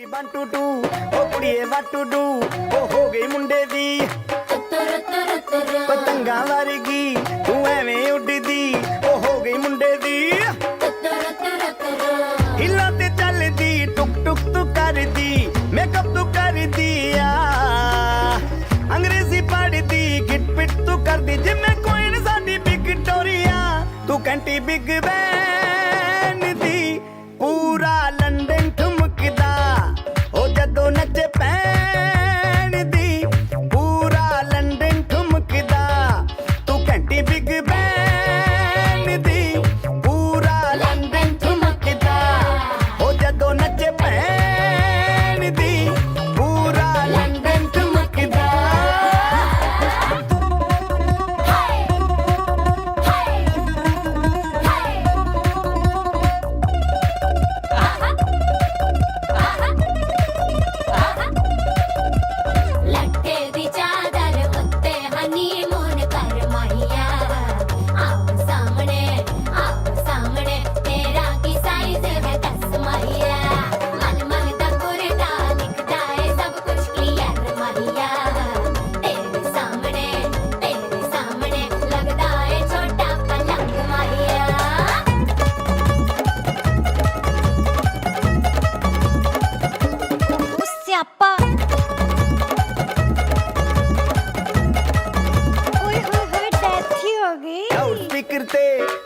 1 2 2 O कुड़िए what to do ओ हो गई मुंडे दी पतंगा वर्गी तू एवें उड़दी ओ हो गई मुंडे दी हिला ते चलदी टुक टुक तू करदी मेकअप तू करदी अंग्रेजी पढ़दी गिट पिट तू करदी जिम्मे कोई न साडी विक्टोरिया तू कैंटी बिग बैन दी पूरा लंदन ठुमकदा ओ जदों नचे पैन दी पूरा लंदन ठुमकदा तू कैंटी बिग बैन दी पूरा लंदन ठुमकदा ओ जदों नचे पैन दी पूरा लंदन ठुमकदा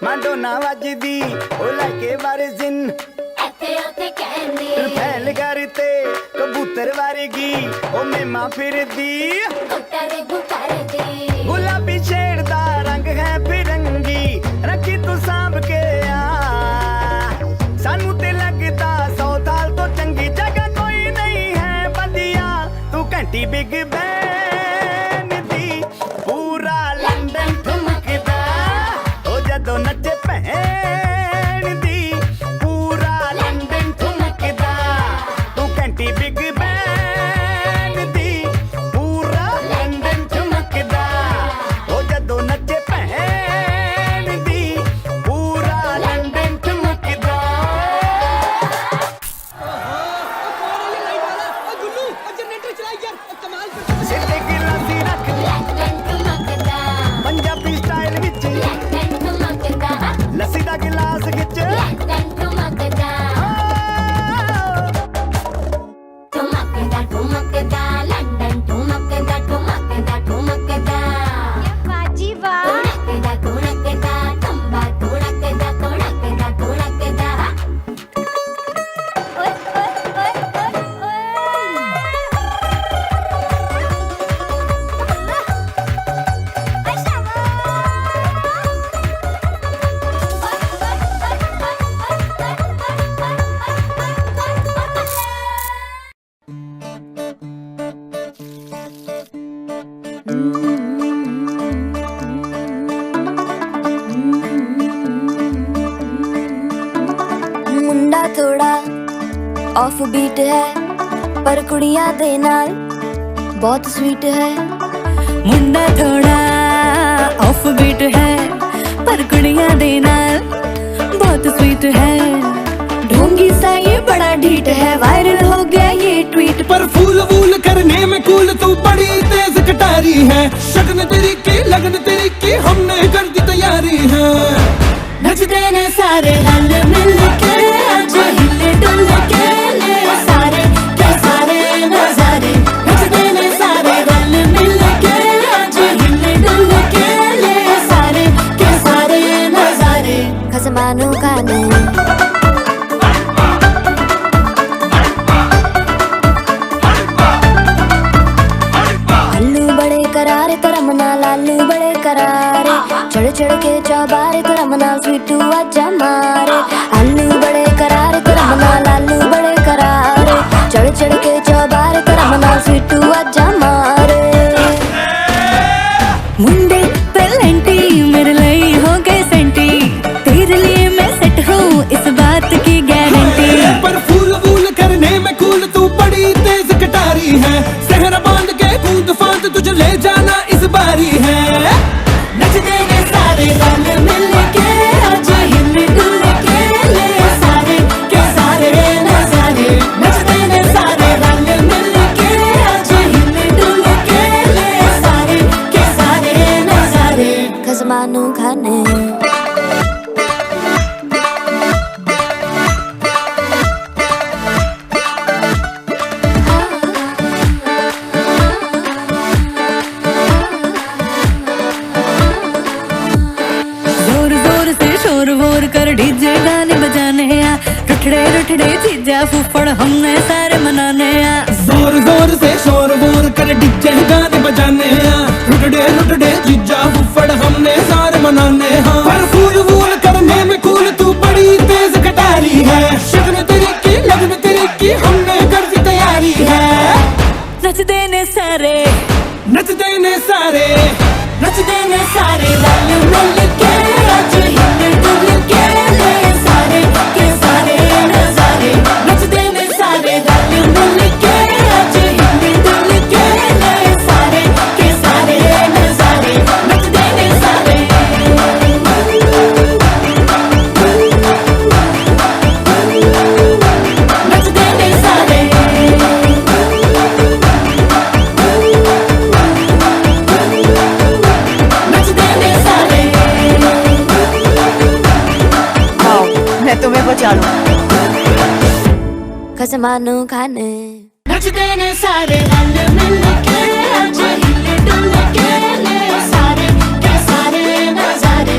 माडोना वजदी ओ लाके वारिजिन एथे ओथे कहंदी फैल करते कबूतर वारेगी ओ मेमा फिरदी गुलाबी शेर दा रंग है फिरंगी रखी तू सांभ के सानू ते लगदा 100 साल तो चंगी जगह कोई नहीं है बदिया तू घंटी बिग बैन दी पूरा लंदन ठुमकदा ओ जदों नचे पैन दी पूरा लंदन ठुमकदा तू घंटी बिग बैन दी पूरा लंदन ठुमकदा ओ जदों नचे पैन दी पूरा लंदन ठुमकदा सिद्धे गिलासी रख पंजाबी स्टाइल विच लस्सी दा गिलास खिच ठुमकदा लंदन ठुमकदा ठुमकदा ठुमकदा बाजी वाह ठुमकदा तंबा ठुमकदा ठुमकदा ठुमकदा ओए मुंडा थोड़ा ऑफ बीट है पर कुड़ियां दे नाल बहुत स्वीट है। मुंडा थोड़ा ऑफ बीट है पर कुड़ियां दे नाल बहुत स्वीट है। ढोंगी सा ये बड़ा ढीठ है वायरल हो गया ये ट्वीट पर फूल वूल करने में कूल तू बड़ी तेज कटारी है। शगन तेरी की लगन तेरी की हमने कर दी तैयारी है। नचते ने सारे रल मिल के आज हिले डुल के ले सारे के सारे नजारे। नचते ने सारे रल मिल के आज हिले डुल के ले सारे के सारे नजारे। खसमानों का नहीं अल्लू बड़े करारे तरम नाल आलू बड़े करारे चढ़ चढ़ के चौबारे तरम नाल स्वीटू आजा मारे। आलू बड़े करारे तरम नाल आलू बड़े करारे चढ़ चढ़ के चौबारे तरम नाल स्वीटू आजा मारे। मुंडे पेलेंटी मेरे लिए हो गए सेंटी तेरे लिए मैं सेट हूँ इस बात की गारंटी। पर फूल वूल करने में कूल तू बड़ी तेज कटारी है। सहरा बांध के कूद फांद तुझे ले जाना इस बारी है। नचते ने सारे रल मिल के आज हिल डुल के ले सारे के सारे नजारे। कर डीजे गाने बजाने आ, रुठड़े रुठड़े जीजा फूफड़ हमने सारे मनाने आ। जोर जोर से शोर वोर कर डीजे गाने बजाने हैं, रुटड़े रुटड़े जीजा फुफड़ हमने सारे मनाने हैं। पर फूल वूल करने में कूल तू बड़ी तेज कटारी है, शगन तेरी की लगन तेरी की हमने कर दी तैयारी है। नच देने सारे नच देने सारे नच देने सारे रल मिल के आज हिल डुल के ले सारे के सारे नजारे। नच देने सारे रल मिल के आज हिल डुल के ले सारे के सारे नजारे। नच देने सारे नच देने सारे नच देने सारे। आओ मैं तुम्हें बचा लूं। कसमानु खाने नच देने सारे रल मिल के आज हिल डुल के ले सारे के सारे नजारे।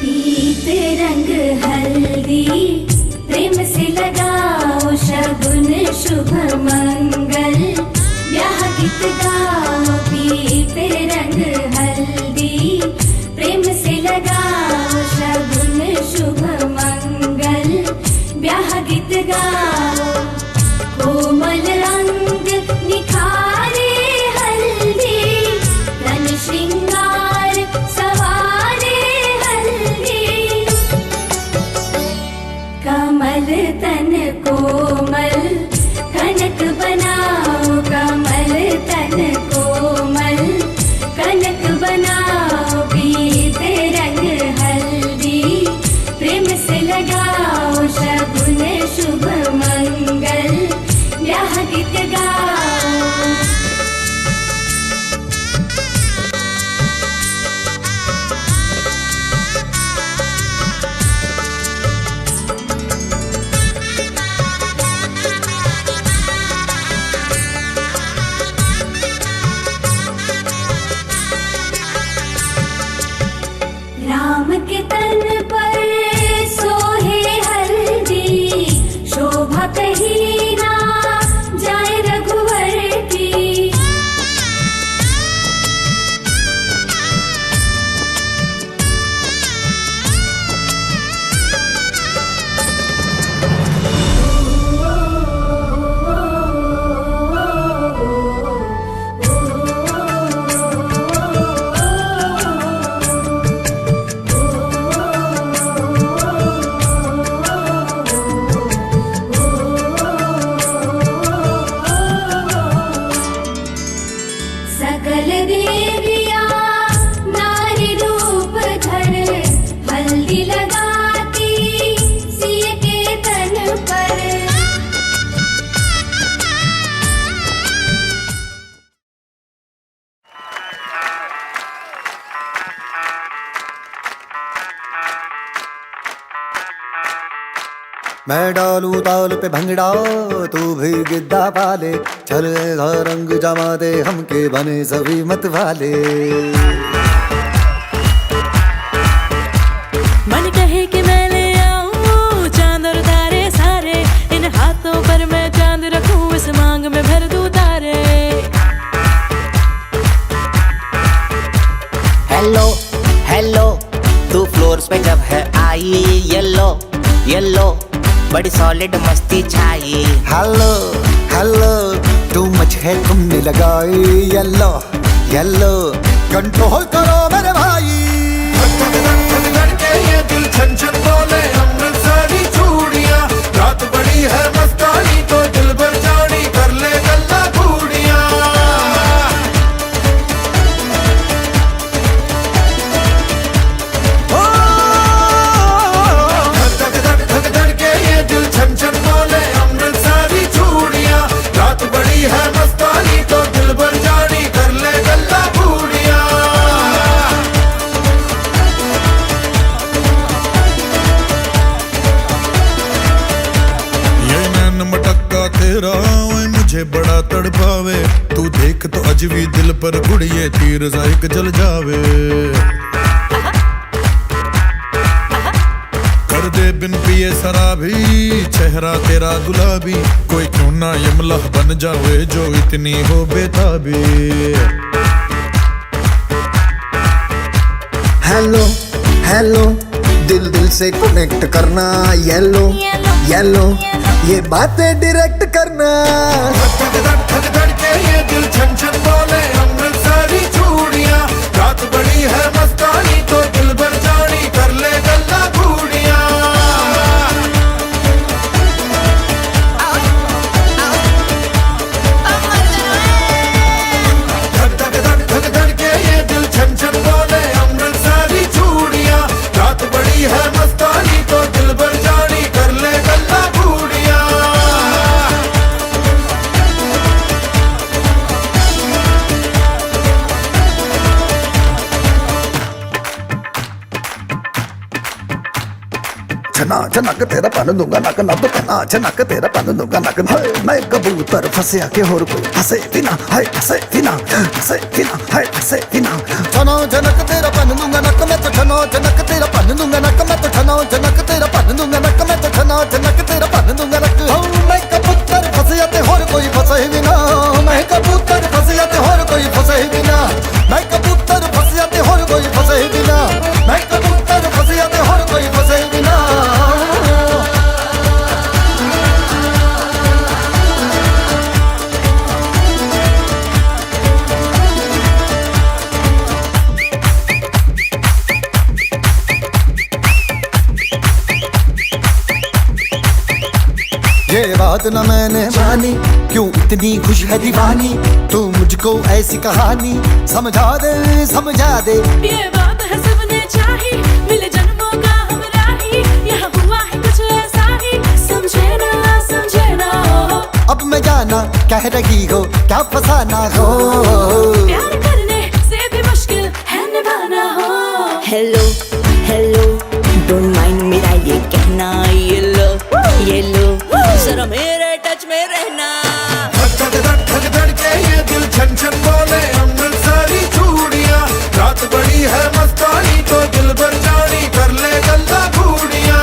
पीते रंग हल्दी प्रेम से लगाओ शगुन शुभ मंगल ब्याह गीत गाओ। पीते रंग हल्दी प्रेम से लगाओ शगुन शुभ मंगल ब्याह गीत गाओ। कोमल रंग निखारे हल्दी तन श्रृंगार सवारे हल्दी। कमल तन कोमल कनक बनाओ, कमल तन कोमल कनक बनाओ। पीते रंग हल्दी प्रेम से लगाओ शगुन शुभ मंगल ब्याह गीत गाओ। राम के तन पर सोहे हल्दी शोभा कहीं ना जाए रघुवर की। सकल देविया नारी रूप धर हल्दी लगाती सिय के तन पर। मैं डालू ताल पे भंगड़ा तू भी गिद्दा पाले, चल ऐसा रंग जमा दे हमके बने सभी मत वाले। मन कहे कि मैं ले आऊं चांद और तारे सारे, इन हाथों पर मैं चांद रखूं इस मांग में भर दूं तारे। हेलो हेलो तू फ्लोर्स पे जब है आई, येलो येलो बड़ी सॉलिड मस्ती छाई। हेलो हेलो टू मच है तुमने लगाई, येलो येलो कंट्रोल करो मेरे भाई ये दिल छन छन बोले अमृतसरी चूड़ियां रात बड़ी है मस्तानी तो दिल भर जानी कर ले गल्ला घूड़ियां धक धड़के ये दिल छन छन बोले अमृतसरी चूड़ियां रात बड़ी है मस्तानी तो दिल भर जानी कर ले गल्ला घूड़ियां मटक्का तेरा ओए मुझे बड़ा तड़पावे तू देख तो अज भी दिल पर गुड़िए तीर जायक जल जावे कर दे बिन पिए शराबी चेहरा तेरा गुलाबी कोई क्यों ना यमला बन जावे जो इतनी हो बेताबी हेलो हेलो दिल दिल से कनेक्ट करना येलो येलो ये बातें डायरेक्ट करना धक धड़के ये दिल छन छन बोले अमृतसरी चूड़ियां रात बड़ी है मस्तानी तो दिल भर जानी कर ले गल्ला घूड़ियां धक धड़के ये दिल छन छन बोले अमृतसरी चूड़ियां रात बड़ी है मस्तानी तो दिल भर जानी कर ले गल्ला घूड़ियां छना छनक तेरा पन दूंगा नक नब तना छनक तेरा पन दूंगा नक हाय मैं कबूतर फंसे के होर कोई फंसे बिना हाय फंसे बिना हाय फंसे बिना छनो छनक तेरा पन दूंगा नक मैं तो छनो छनक तेरा पन दूंगा नक मैं तो छनो छनक तेरा पन दूंगा नक मैं तो छनो छनक तेरा पन दूंगा नक मैं कबूतर फंसे के होर कोई फंसे बिना मैं कबूतर फंसे के होर कोई फंसे बिना मैं कबूतर फंसे के होर कोई फंसे बिना मैं कबूतर फंसे के होर कोई फंसे बिना ये बात न मैंने मानी क्यों इतनी खुश है दीवानी तू मुझको ऐसी कहानी समझा दे ये बात है सबने चाही मिले जन्मों का हमरा ही यहाँ हुआ है कुछ ऐसा ही समझे ना हो अब मैं जाना कह रही हो क्या फसाना हो प्यार करने से भी मुश्किल है निभाना हो हेलो हेलो डोंट माइंड मेरा ये कहना ये लो जरा मेरे टच में रहना धक धड़के ये दिल छन छन बोले अमृतसरी चूड़ियां रात बड़ी है मस्तानी तो दिल भर जानी कर ले गल्ला घूड़ियां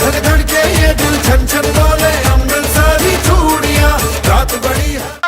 धक धड़के ये दिल छन छन बोले अमृतसरी चूड़ियां रात बड़ी है